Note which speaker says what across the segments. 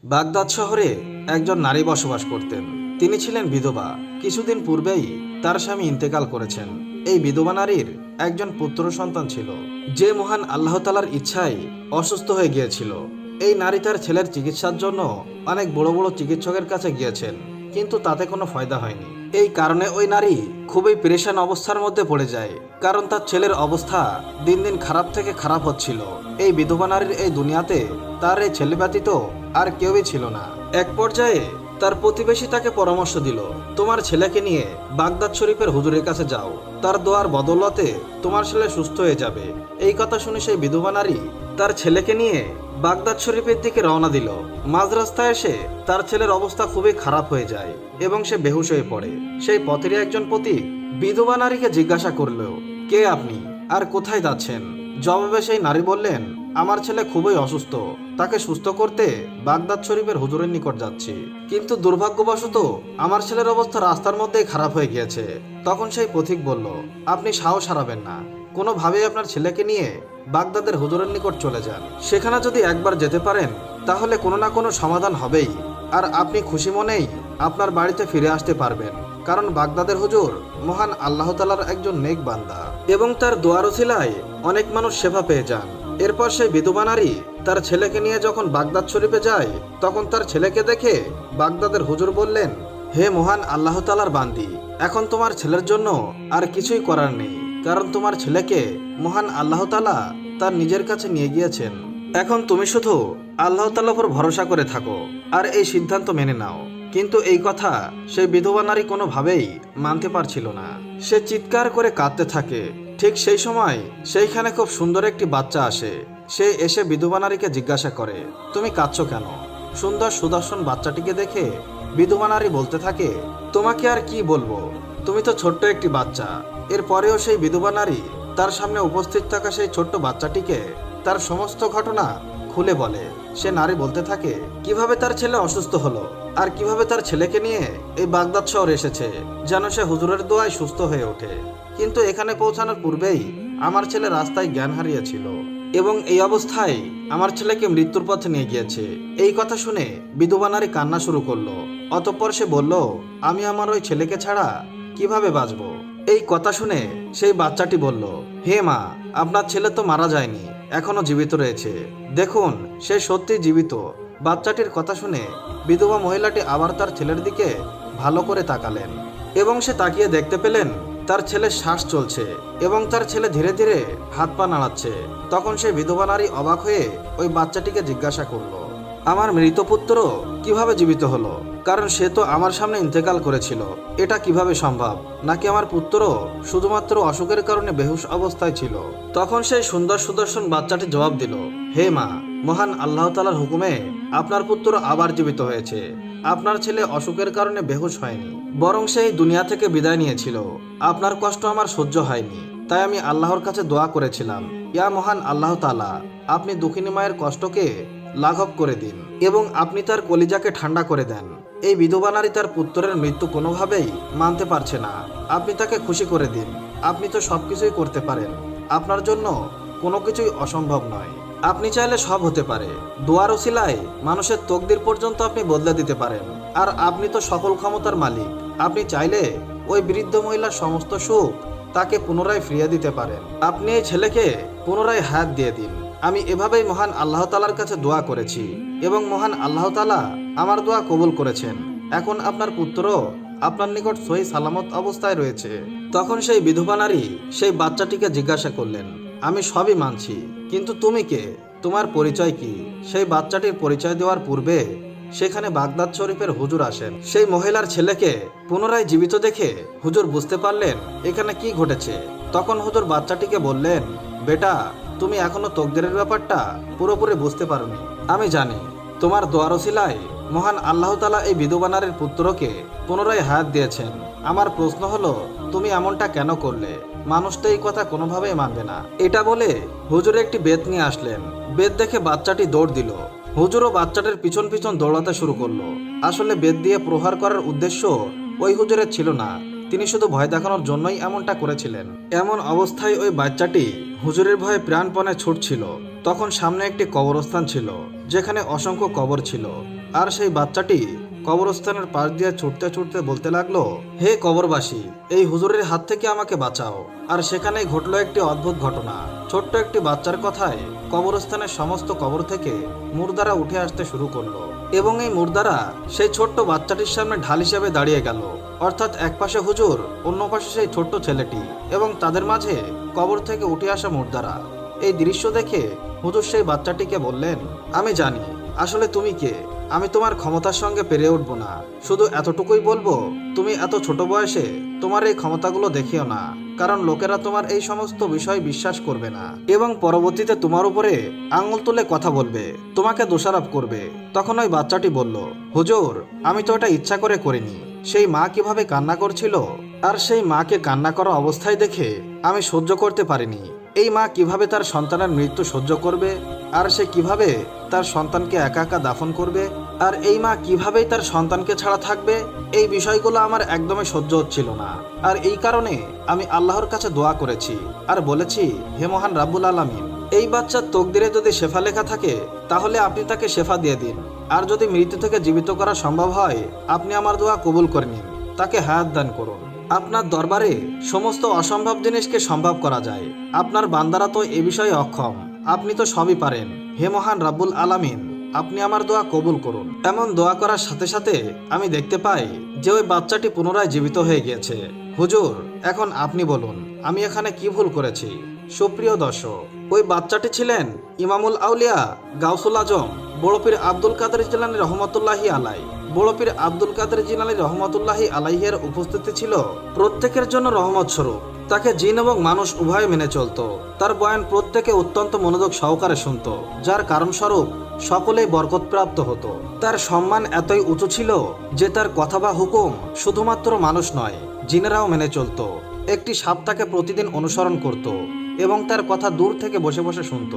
Speaker 1: Baghdad শহরে একজন নারী বসবাস করতেন। তিনি ছিলেন বিধবা। কিছুদিন পূর্বেই তার স্বামী ইন্তেকাল করেছেন। এই বিধবা নারীর একজন পুত্র সন্তান ছিল, যে মহান আল্লাহ তাআলার ইচ্ছায় অসুস্থ হয়ে গিয়েছিল। এই নারী তার ছেলের চিকিৎসার জন্য অনেক বড় বড় চিকিৎসকের কাছে গিয়েছেন, কিন্তু তাতে কোনো ফায়দা হয়নি। এই কারণে ওই নারী খুবই পেরেশান অবস্থার মধ্যে পড়ে যায়, কারণ তার ছেলের অবস্থা দিন দিন খারাপ থেকে খারাপ হচ্ছিল। এই বিধবা নারীর এই দুনিয়াতে তার এই ছেলে ব্যতীত আর কেউই ছিল না। এক পর্যায়ে তার প্রতিবেশী তাকে পরামর্শ দিল, তোমার ছেলেকে নিয়ে বাগদাদ শরীফের হুজুরের কাছে যাও, তার দোয়ার বদৌলতে তোমার ছেলে সুস্থ হয়ে যাবে। এই কথা শুনে সেই বিধবা নারী তার ছেলেকে নিয়ে বাগদাদ শরীফের দিকে রওনা দিল। মাঝ রাস্তায় এসে তার ছেলের অবস্থা খুবই খারাপ হয়ে যায় এবং সে বেহুশ হয়ে পড়ে। সেই পথেরই একজন পথিক বিধবা নারীকে জিজ্ঞাসা করল, কে আপনি আর কোথায় যাচ্ছেন? জবাবে সেই নারী বললেন, আমার ছেলে খুবই অসুস্থ, তাকে সুস্থ করতে বাগদাদ শরীফের হুজুরের নিকট যাচ্ছি, কিন্তু দুর্ভাগ্যবশত আমার ছেলের অবস্থা রাস্তার মধ্যেই খারাপ হয়ে গিয়েছে। তখন সেই পথিক বলল, আপনি সাহস হারাবেন না, কোনোভাবেই আপনার ছেলেকে নিয়ে বাগদাদের হুজুরের নিকট চলে যান। সেখানে যদি একবার যেতে পারেন তাহলে কোনো না কোনো সমাধান হবেই, আর আপনি খুশি মনেই আপনার বাড়িতে ফিরে আসতে পারবেন। কারণ বাগদাদের হুজুর মহান আল্লাহ তাআলার একজন নেক বান্দা এবং তার দোয়ার ওসিলায় অনেক মানুষ শেফা পেয়ে যান। এরপর সেই বিধবা নারী তার ছেলেকে নিয়ে যখন বাগদাদ শরীফে যায়, তখন তার ছেলেকে দেখে বাগদাদের হুজুর বললেন, হে মহান আল্লাহ তাআলার বান্দি, এখন তোমার ছেলের জন্য আর কিছুই করার নেই, কারণ তোমার ছেলেকে মহান আল্লাহ তাআলা তার নিজের কাছে নিয়ে গিয়েছেন। এখন তুমি শুধু আল্লাহ তাআলার উপর ভরসা করে থাকো আর এই সিদ্ধান্ত মেনে নাও। কিন্তু এই কথা সেই বিধবা নারী কোনোভাবেই মানতে পারছিল না। সে চিৎকার করে কাঁদতে থাকে। ঠিক সেই সময় সেইখানে খুব সুন্দর একটি বাচ্চা আসে। সে এসে বিধবা নারীকে জিজ্ঞাসা করে, তুমি কাঁদছো কেন? সুন্দর সুদর্শন বাচ্চাটিকে দেখে বিধবা নারী বলতে থাকে, তোমাকে আর কি বলবো, তুমি তো ছোট্ট একটি বাচ্চা। এরপরেও সেই বিধবা নারী তার সামনে উপস্থিত থাকা সেই ছোট্ট বাচ্চাটিকে তার সমস্ত ঘটনা খুলে বলে। সে নারী বলতে থাকে কিভাবে তার ছেলে অসুস্থ হলো আর কিভাবে তার ছেলেকে নিয়ে এই বাগদাদ শহর এসেছে যেন সে হুজুরের দোয়ায় সুস্থ হয়ে ওঠে। কিন্তু এখানে পৌঁছানোর পূর্বেই আমার ছেলে রাস্তায় জ্ঞান হারিয়েছিল এবং এই অবস্থায় আমার ছেলেকে মৃত্যুর পথে নিয়ে গিয়েছে। এই কথা শুনে বিধবা নারী কান্না শুরু করলো। অতঃপর সে বলল, আমি আমার ওই ছেলেকে ছাড়া কিভাবে বাঁচবো? এই কথা শুনে সেই বাচ্চাটি বলল, হে মা, আপনার ছেলে তো মারা যায়নি, এখনো জীবিত রয়েছে, দেখুন সে সত্যি জীবিত। বাচ্চাটির কথা শুনে বিধবা মহিলাটি আবার তার ছেলের দিকে ভালো করে তাকালেন এবং সে তাকিয়ে দেখতে পেলেন তার ছেলের শ্বাস চলছে এবং তার ছেলে ধীরে ধীরে হাত পা নাড়াচ্ছে। তখন সে বিধবা নারী অবাক হয়ে ওই বাচ্চাটিকে জিজ্ঞাসা করলো, আমার মৃত পুত্র কিভাবে জীবিত হলো? কারণ সে তো আমার সামনে ইন্তেকাল করেছিল, এটা কিভাবে সম্ভব? নাকি আমার পুত্র শুধুমাত্র অসুখের কারণে বেহুশ অবস্থায় ছিল? তখন সেই সুন্দর সুদর্শন বাচ্চাটি জবাব দিল, হে মা, মহান আল্লাহ তাআলার হুকুমে আপনার পুত্র আবার জীবিত হয়েছে। আপনার ছেলে অসুখের কারণে বেহুশ হয়নি, বরং সেই দুনিয়া থেকে বিদায় নিয়েছিল। আপনার কষ্ট আমার সহ্য হয়নি, তাই আমি আল্লাহর কাছে দোয়া করেছিলাম, ইয়া মহান আল্লাহ তাআলা, আপনি দুঃখিনী মায়ের কষ্টকে লাঘব করে দিন এবং আপনি তার কলিজাকে ঠান্ডা করে দেন। এই বিধবা নারী তার পুত্রের মৃত্যু কোনোভাবেই মানতে পারছে না। আপনি তাকে খুশি করে দিন, আপনি তো সবকিছুই করতে পারেন, আপনার জন্য কোনো কিছুই অসম্ভব নয়। আপনি চাইলে সব হতে পারে, দোয়ার ওসিলায় মানুষের তকদির পর্যন্ত আপনি বদলে দিতে পারেন, আর আপনি তো সকল ক্ষমতার মালিক। আপনি চাইলে ওই বৃদ্ধ মহিলার সমস্ত সুখ তাকে পুনরায় ফিরিয়ে দিতে পারেন। আপনি এই ছেলেকে পুনরায় হায়াত দিয়ে দিন। আমি এভাবেই মহান আল্লাহ তাআলার কাছে দোয়া করেছি এবং মহান আল্লাহ তাআলা আমার দোয়া কবুল করেছেন। এখন আপনার পুত্র আপনার নিকট সহি সালামত অবস্থায় রয়েছে। তখন সেই বিধবা নারী সেই বাচ্চাটিকে জিজ্ঞাসা করলেন, আমি সবই মানছি, কিন্তু তুমি কে? তোমার পরিচয় কি? সেই বাচ্চাটির পরিচয় দেওয়ার পূর্বে সেখানে বাগদাদ শরীফের হুজুর আসেন। সেই মহিলার ছেলেকে পুনরায় জীবিত দেখে হুজুর বুঝতে পারলেন এখানে কি ঘটেছে। তখন হুজুর বাচ্চাটিকে বললেন, বেটা, তুমি এখনো তকদিরের ব্যাপারটা পুরোপুরি বুঝতে পারোনি। আমি জানি তোমার দোয়ার ওসিলায় মহান আল্লাহ তাআলা এই বিধবা নারীর পুত্রকে পুনরায় হায়াত দিয়েছেন। আমার প্রশ্ন হলো, তুমি এমনটা কেন করলে? মানুষ তো এই কথা কোনোভাবেই মানবে না। এটা বলে হুজুর একটি বেত নিয়ে আসলেন। বেত দেখে বাচ্চাটি দৌড় দিল। হুজুরও বাচ্চাটির পিছন পিছন দৌড়াতে শুরু করলো। আসলে বেত দিয়ে প্রহার করার উদ্দেশ্য ওই হুজুরের ছিল না, তিনি শুধু ভয় দেখানোর জন্যই এমনটা করেছিলেন। এমন অবস্থায় ওই বাচ্চাটি হুজুরের ভয়ে প্রাণপণে ছুটছিল। তখন সামনে একটি কবরস্থান ছিল, যেখানে অসংখ্য কবর ছিল। আর সেই বাচ্চাটি কবরস্থানের পাশ দিয়ে ছুটতে ছুটতে বলতে লাগলো, হে কবরবাসী, এই হুজুরের হাত থেকে আমাকে বাঁচাও। আর সেখানেই ঘটলো একটি অদ্ভুত ঘটনা। ছোট্ট একটি বাচ্চার কথায় কবরস্থানের সমস্ত কবর থেকে মুর্দারা উঠে আসতে শুরু করলো এবং এই মুর্দারা সেই ছোট্ট বাচ্চাটির সামনে ঢাল হিসেবে দাঁড়িয়ে গেল। অর্থাৎ এক পাশে হুজুর, অন্য পাশে সেই ছোট্ট ছেলেটি এবং তাদের মাঝে কবর থেকে উঠে আসা মুর্দারা। এই দৃশ্য দেখে হুজুর সেই বাচ্চাটিকে বললেন, আমি জানি আসলে তুমি কে। আমি তোমার ক্ষমতার সঙ্গে পেরে উঠবো না, শুধু এতটুকুই বলবো, তুমি এত ছোট বয়সে তোমার এই ক্ষমতাগুলো দেখিও না, কারণ লোকেরা তোমার এই সমস্ত বিষয় বিশ্বাস করবে না এবং পরবর্তীতে তোমার উপরে আঙুল তুলে কথা বলবে, তোমাকে দোষারোপ করবে। তখন ওই বাচ্চাটি বলল, হুজুর, আমি তো এটা ইচ্ছা করে করিনি। সেই মা কিভাবে কান্না করছিল, আর সেই মাকে কান্না করা অবস্থায় দেখে আমি সহ্য করতে পারিনি। এই মা কিভাবে তার সন্তানের মৃত্যু সহ্য করবে, আর সে কিভাবে তার সন্তানকে একা একা দাফন করবে, আর এই মা কিভাবেই তার সন্তানকে ছাড়া থাকবে, এই বিষয়গুলো আমার একদমই সহ্য হচ্ছিল না। আর এই কারণে আমি আল্লাহর কাছে দোয়া করেছি আর বলেছি, হে মহান রাব্বুল আলামিন, এই বাচ্চার তকদিরে যদি শেফা লেখা থাকে তাহলে আপনি তাকে শেফা দিয়ে দিন, আর যদি মৃত্যু থেকে জীবিত করা সম্ভব হয় আপনি আমার দোয়া কবুল করে নিন, তাকে হায়াত দান করুন। আপনার দরবারে সমস্ত অসম্ভব জিনিসকে সম্ভব করা যায়। আপনার বান্দারা তো এ বিষয়ে অক্ষম, আপনি তো সবই পারেন। হে মহান রাব্বুল আলামিন, আপনি আমার দোয়া কবুল করুন। এমন দোয়া করার সাথে সাথে আমি দেখতে পাই যে ওই বাচ্চাটি পুনরায় জীবিত হয়ে গিয়েছে। হুজুর, এখন আপনি বলুন আমি এখানে কি ভুল করেছি? সুপ্রিয় দর্শক, ওই বাচ্চাটি ছিলেন ইমামুল আউলিয়া গাউসুল আজম বড় পীর আব্দুল কাদের জিলানী রহমতুল্লাহি আলাই। বড় পীর আব্দুল কাদের জিলানী রহমতুল্লাহি আলাইহের উপস্থিতি ছিল প্রত্যেকের জন্য রহমত স্বরূপ। তাকে জিন এবং মানুষ উভয় মেনে চলত। তার বয়ান প্রত্যেকে অত্যন্ত মনোযোগ সহকারে শুনত, যার কারণস্বরূপ সকলেই বরকতপ্রাপ্ত হতো। তার সম্মান এতই উঁচু ছিল যে তার কথা বা হুকুম শুধুমাত্র মানুষ নয়, জিনেরাও মেনে চলত। একটি সাপ তাকে প্রতিদিন অনুসরণ করত এবং তার কথা দূর থেকে বসে বসে শুনত।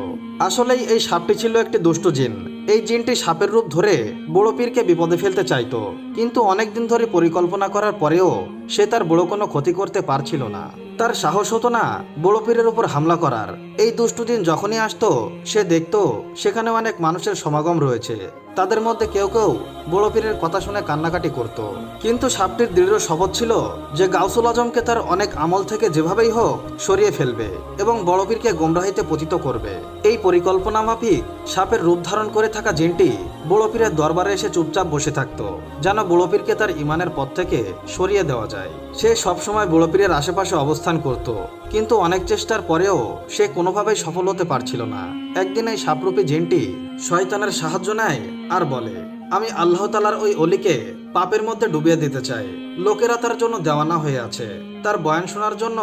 Speaker 1: আসলেই এই সাপটি ছিল একটি দুষ্ট জিন। এই জিনটি সাপের রূপ ধরে বড় পীরকে বিপদে ফেলতে চাইতো, কিন্তু অনেকদিন ধরে পরিকল্পনা করার পরেও সে তার বড় কোনো ক্ষতি করতে পারছিল না। তার সাহস হতো না বড় পীরের উপর হামলা করার। এই দুষ্টু জিন যখনই আসতো সে দেখতো সেখানে অনেক মানুষের সমাগম রয়েছে, তাদের মধ্যে কেউ কেউ বড় পীরের কথা শুনে কান্নাকাটি করত। কিন্তু সাপটির দৃঢ় শপথ ছিল যে গাউসুল আজমকে তার অনেক আমল থেকে যেভাবেই হোক সরিয়ে ফেলবে এবং বড় পীরকে গোমরাহিতে পতিত করবে। এই পরিকল্পনা মাফিক সাপের রূপ ধারণ করে থাকা জিনটি বড় পীরের দরবারে এসে চুপচাপ বসে থাকতো, যেন বড় পীরকে তার ইমানের পথ থেকে সরিয়ে দেওয়া যায়। সে সবসময় বড় পীরের আশেপাশে অবস্থান করত, কিন্তু অনেক চেষ্টার পরেও সে কোনোভাবেই সফল হতে পারছিল না। একদিন এই সাপরূপী জিনটি শয়তানের সাহায্য নেয় আর বলে, আমি আল্লাহ তাআলার ওই অলিকে পাপের মধ্যে ডুবিয়ে দিতে চাই। লোকেরা তার জন্য দেওয়ানা হয়ে আছে, তার বয়ান শোনার জন্য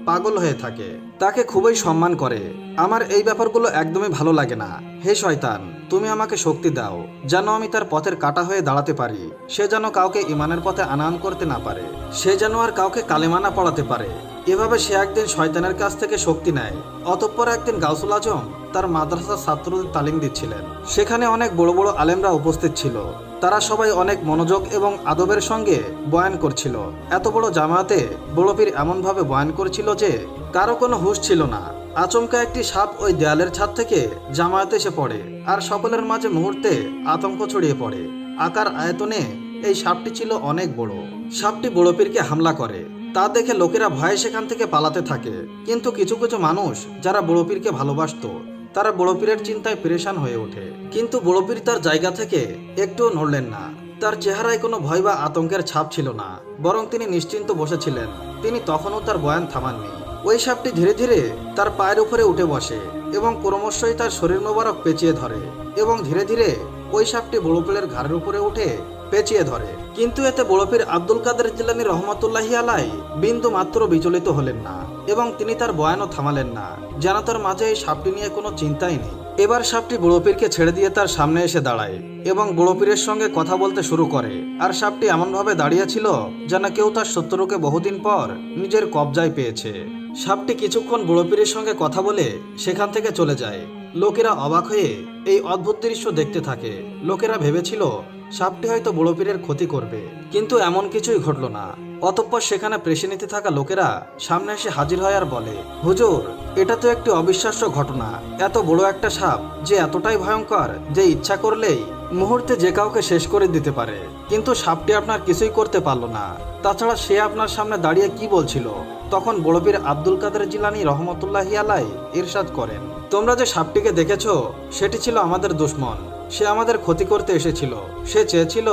Speaker 1: পাগল হয়ে থাকে, তাকে খুবই সম্মান করে। আমার এই ব্যাপারগুলো একদমই ভালো লাগে না। হে শয়তান, তুমি আমাকে শক্তি দাও যেন আমি তার পথের কাঁটা হয়ে দাঁড়াতে পারি। সে যেন কাউকে ইমানের পথে আনয়ন করতে না পারে, সে যেন আর কাউকে কালেমা না পড়াতে পারে। এভাবে সে একদিন শয়তানের কাছ থেকে শক্তি নেয়। অতঃপর একদিন গাউসুল আজম তার মাদ্রাসার ছাত্রদের তালিম দিচ্ছিলেন। সেখানে অনেক বড় বড় আলেমরা উপস্থিত ছিল। তারা সবাই অনেক মনোযোগ এবং আদবের সঙ্গে বয়ান করছিল। এত বড় জামায়াতে বড় পীর এমনভাবে বয়ান করছিল যে কারো কোনো হুঁশ ছিল না। আচমকা একটি সাপ ওই দেয়ালের ছাদ থেকে জামায়াতে এসে পড়ে আর সকলের মাঝে মুহূর্তে আতঙ্ক ছড়িয়ে পড়ে। আকার আয়তনে এই সাপটি ছিল অনেক বড়। সাপটি বড় পীরকে হামলা করে, তা দেখে লোকেরা ভয়ে সেখান থেকে পালাতে থাকে। কিন্তু কিছু কিছু মানুষ যারা বড় পীরকে ভালোবাসতো তারা বড় পীরের চিন্তায় পেরেশান হয়ে ওঠে। কিন্তু বড় পীর তার জায়গা থেকে একটুও নড়লেন না। তার চেহারায় কোনো ভয় বা আতঙ্কের ছাপ ছিল না, বরং তিনি নিশ্চিন্ত বসেছিলেন। তিনি তখনও তার বয়ান থামাননি। ওই সাপটি ধীরে ধীরে তার পায়ের উপরে উঠে বসে এবং ক্রমশই তার শরীর মোবারক পেঁচিয়ে ধরে এবং ধীরে ধীরে ওই সাপটি বড় পীরের ঘাড়ের উপরে উঠে পেঁচিয়ে ধরে। কিন্তু এতে বড় পীর আব্দুল কাদের জিলানী রহমতুল্লাহি আলাই বিন্দু মাত্র বিচলিত হলেন না এবং তিনি তার বয়ানও থামালেন না, যেন তার মাঝে এই সাপটি নিয়ে কোনো চিন্তাই নেই। এবার সাপটি বড় পীরকে ছেড়ে দিয়ে তার সামনে এসে দাঁড়ায় এবং বড় পীরের সঙ্গে কথা বলতে শুরু করে। আর সাপটি এমনভাবে দাঁড়িয়েছিল যেন কেউ তার শত্রুকে বহুদিন পর নিজের কবজায় পেয়েছে। সাপটি কিছুক্ষণ বড় পীরের সঙ্গে কথা বলে সেখান থেকে চলে যায়। লোকেরা অবাক হয়ে এই অদ্ভুত দৃশ্য দেখতে থাকে। লোকেরা ভেবেছিল সাপটি হয়তো বড় পীরের ক্ষতি করবে, কিন্তু এমন কিছুই ঘটল না। অতঃপর সেখানে প্রেসে থাকা লোকেরা সামনে এসে হাজির হয় আর বলে, হুজুর, এটা তো একটি অবিশ্বাস্য ঘটনা। এত বড় একটা সাপ যে এতটাই ভয়ঙ্কর যে ইচ্ছা করলেই মুহূর্তে যে কাউকে শেষ করে দিতে পারে, কিন্তু সাপটি আপনার কিছুই করতে পারলো না। তাছাড়া সে আপনার সামনে দাঁড়িয়ে কি বলছিল? তখন বড় পীর আব্দুল কাদের জিলানী রহমতুল্লাহি আলাই ইরশাদ করেন, তোমরা যে সাপটিকে দেখেছো সেটি ছিল আমাদের দুশমন। সে আমাদের ক্ষতি করতে এসেছিল। সে চেয়েছিল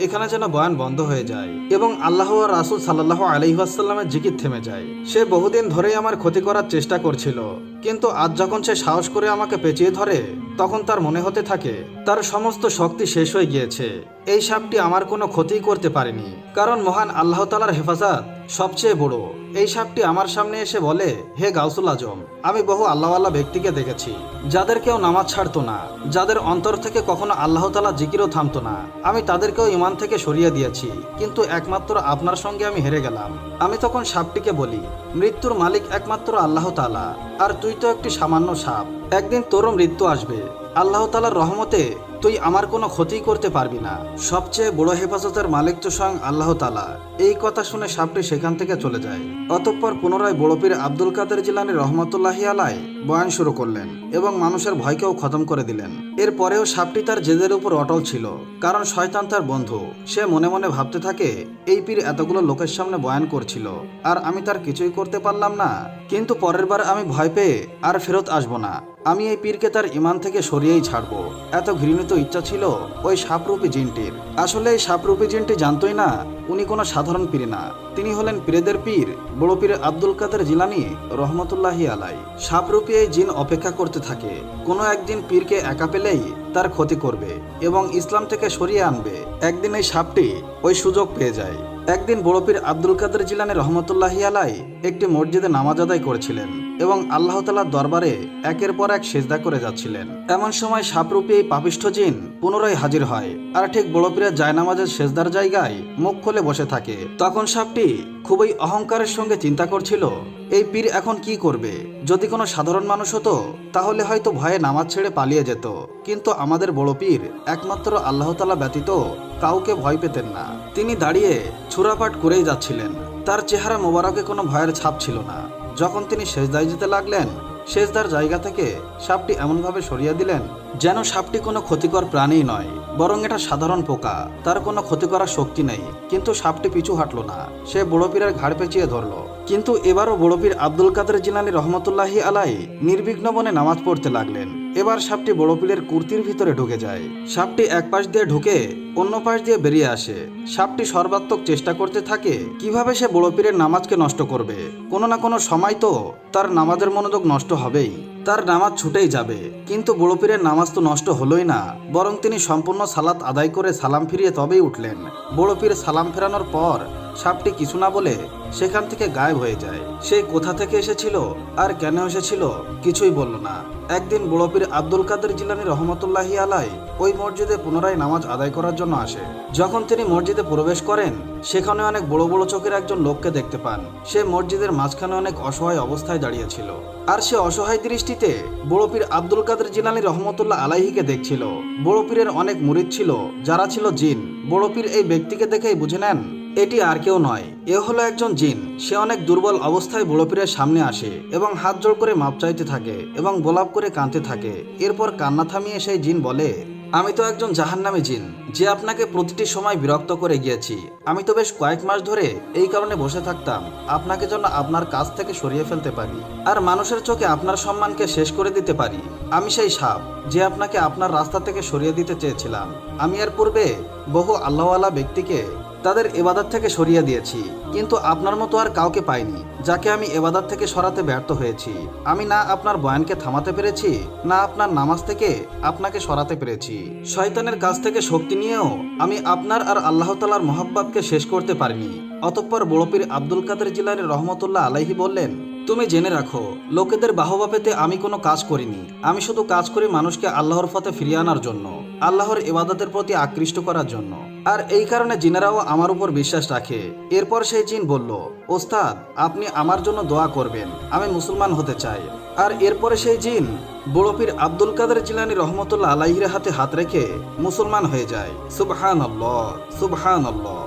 Speaker 1: এখানে যেন বয়ান বন্ধ হয়ে যায় এবং আল্লাহ ও রাসূল সাল্লাল্লাহু আলাইহি ওয়াসাল্লামের জিকির থেমে যায়। সে বহুদিন ধরেই আমার ক্ষতি করার চেষ্টা করছিল, কিন্তু আজ যখন সে সাহস করে আমাকে পেঁচিয়ে ধরে তখন তার মনে হতে থাকে তার সমস্ত শক্তি শেষ হয়ে গিয়েছে। এই সাপটি আমার কোনো ক্ষতি করতে পারেনি, কারণ মহান আল্লাহ তাআলার হেফাজত সবচেয়ে বড়। এই সাপটি আমার সামনে এসে বলে, হে গাউসুল আজম, আমি বহু আল্লাহওয়ালা ব্যক্তিকে দেখেছি যাদের কেউ নামাজ ছাড়তো না, যাদের অন্তর থেকে কখনো আল্লাহ তাআলা জিকিরও থামতো না। আমি তাদেরকেও ঈমান থেকে সরিয়ে দিয়েছি, কিন্তু একমাত্র আপনার সঙ্গে আমি হেরে গেলাম। আমি তখন সাপটিকে বলি, মৃত্যুর মালিক একমাত্র আল্লাহ তাআলা, আর তুই তো একটি সামান্য সাপ। একদিন তোরও মৃত্যু আসবে। আল্লাহ তাআলার রহমতে তুই আমার কোনো ক্ষতি করতে পারবি না। সবচেয়ে বড় হেফাজতের মালিক তো স্বয়ং আল্লাহ তাআলা। এই কথা শুনে সাপটি সেখান থেকে চলে যায়। অতঃপর পুনরায় বড় পীর আব্দুল কাদের জিলানী রহমতুল্লাহি আলাই বয়ান শুরু করলেন এবং মানুষের ভয়কেও খতম করে দিলেন। এরপরেও সাপটি তার জেদের উপর অটল ছিল, কারণ শয়তান তার বন্ধু। সে মনে মনে ভাবতে থাকে, এই পীর এতগুলো লোকের সামনে বয়ান করছিল আর আমি তার কিছুই করতে পারলাম না, কিন্তু পরের বার আমি ভয় পেয়ে আর ফেরত আসবো না। আমি এই পীরকে তার ঈমান থেকে সরিয়েই ছাড়বো। এত ঘৃণিত ইচ্ছা ছিল ওই সাপরূপী জিনটির। আসলে এই সাপরূপী জিনটি জানতোই না উনি কোনো সাধারণ পীর না, তিনি হলেন পীরেদের পীর বড় পীর আব্দুল কাদের জিলানী রহমতুল্লাহি আলাই। সাপরূপী এই জিন অপেক্ষা করতে থাকে কোনো একদিন পীরকে একা পেলেই তার ক্ষতি করবে এবং ইসলাম থেকে সরিয়ে আনবে। একদিন এই সাপটি ওই সুযোগ পেয়ে যায়। একদিন বড় পীর আব্দুল কাদের জিলানী রহমতুল্লাহি আলাই একটি মসজিদে নামাজ আদায় করেছিলেন এবং আল্লাহ তাআলার দরবারে একের পর এক সিজদা করে যাচ্ছিলেন। এমন সময় সাপরূপী এই পাপিষ্ঠ জিন পুনরায় হাজির হয় আর ঠিক বড় পীরের জায়নামাজের সিজদার জায়গায় মুখ খুলে বসে থাকে। তখন সাপটি খুবই অহংকারের সঙ্গে চিন্তা করছিল, এই পীর এখন কি করবে? যদি কোনো সাধারণ মানুষ হতো তাহলে হয়তো ভয়ে নামাজ ছেড়ে পালিয়ে যেত, কিন্তু আমাদের বড় পীর একমাত্র আল্লাহ তাআলা ব্যতীত কাউকে ভয় পেতেন না। তিনি দাঁড়িয়ে ছুরাপাট করেই যাচ্ছিলেন। তার চেহারা মোবারকে কোনো ভয়ের ছাপ ছিল না। যখন তিনি সেজদায় যেতে লাগলেন, সেজদার জায়গা থেকে সাপটি এমনভাবে সরিয়ে দিলেন যেন সাপটি কোনো ক্ষতিকর প্রাণী নয়, বরং এটা সাধারণ পোকা। তার কোনো ক্ষতি করার শক্তি নেই। কিন্তু সাপটি পিছু হাঁটল না, সে বড় পীরের ঘাড় পেঁচিয়ে ধরল। কিন্তু এবারও বড় পীর আব্দুল কাদের জিলানী রহমতুল্লাহি আলাই নির্বিঘ্ন মনে নামাজ পড়তে লাগলেন। এবার সাপটি বড় পীরের কুর্তির ভিতরে ঢুকে যায়। সাপটি এক পাশ দিয়ে ঢুকে অন্য পাশ দিয়ে বেরিয়ে আসে। সাপটি সর্বাত্মক চেষ্টা করতে থাকে কিভাবে সে বড় পীরের নামাজকে নষ্ট করবে। কোনো না কোনো সময় তো তার নামাজের মনোযোগ নষ্ট হবেই, তার নামাজ ছুটেই যাবে। কিন্তু বড় পীরের নামাজ তো নষ্ট হলোই না, বরং তিনি সম্পূর্ণ সালাত আদায় করে সালাম ফিরিয়ে তবেই উঠলেন। বড় পীর সালাম ফেরানোর পর সাপটি কিছু না বলে সেখান থেকে গায়েব হয়ে যায়। সে কোথা থেকে এসেছিল আর কেন এসেছিল কিছুই বলল না। একদিন বড় পীর আব্দুল কাদের জিলানী রহমতুল্লাহি আলাই ওই মসজিদে পুনরায় নামাজ আদায় করার জন্য আসে। যখন তিনি মসজিদে প্রবেশ করেন, সেখানে অনেক বড় বড় চোখের একজন লোককে দেখতে পান। সে মসজিদের মাঝখানে অনেক অসহায় অবস্থায় দাঁড়িয়েছিল, আর সে অসহায় দৃষ্টিতে বড় পীর আব্দুল কাদের জিলানী রহমতুল্লাহ আলাইহিকে দেখছিল। বড় পীরের অনেক মুরিদ ছিল যারা ছিল জিন। বড় পীর এই ব্যক্তিকে দেখেই বুঝে নেন এটি আর কেউ নয়, এ হলো একজন জিন। সে অনেক দুর্বল অবস্থায় বড় পীরের সামনে আসে এবং হাত জোড় করে মাপ চাইতে থাকে এবং গোলাপ করে কাঁদতে থাকে। এরপর কান্না থামিয়ে সেই জিন বলে, আমি তো একজন জাহান্নামী জিন যে আপনাকে প্রতিটি সময় বিরক্ত করে গিয়েছি। আমি তো বেশ কয়েক মাস ধরে এই কারণে বসে থাকতাম আপনাকে যেন আপনার কাছ থেকে সরিয়ে ফেলতে পারি আর মানুষের চোখে আপনার সম্মানকে শেষ করে দিতে পারি। আমি সেই সাপ যে আপনাকে আপনার রাস্তা থেকে সরিয়ে দিতে চেয়েছিলাম। আমি এর পূর্বে বহু আল্লাহওয়ালা ব্যক্তিকে তাদের ইবাদত থেকে সরিয়ে দিয়েছি, কিন্তু আপনার মতো আর কাউকে পাইনি যাকে আমি ইবাদত থেকে সরাতে ব্যর্থ হয়েছি। আমি না আপনার বয়ানকে থামাতে পেরেছি, না আপনার নামাজ থেকে আপনাকে সরাতে পেরেছি। শয়তানের কাছ থেকে শক্তি নিয়েও আমি আপনার আর আল্লাহ তাআলার মহব্বতকে শেষ করতে পারিনি। অতঃপর বড় পীর আব্দুল কাদের জিলানী রহমতুল্লাহ আলাইহি বললেন, তুমি জেনে রাখো, লোকেদের বাহবা পেতে আমি কোনো কাজ করিনি। আমি শুধু কাজ করি মানুষকে আল্লাহর পথে ফিরিয়ে আনার জন্য, আল্লাহর ইবাদতের প্রতি আকৃষ্ট করার জন্য। আর এই কারণে জিনেরাও আমার উপর বিশ্বাস রাখে। এরপর সেই জিন বলল, ওস্তাদ, আপনি আমার জন্য দোয়া করবেন, আমি মুসলমান হতে চাই। আর এরপরে সেই জিন বড় পীর আব্দুল কাদের জিলানী রহমতুল্লাহ আলাইহির হাতে হাত রেখে মুসলমান হয়ে যায়। সুবহানাল্লাহ, সুবহানাল্লাহ।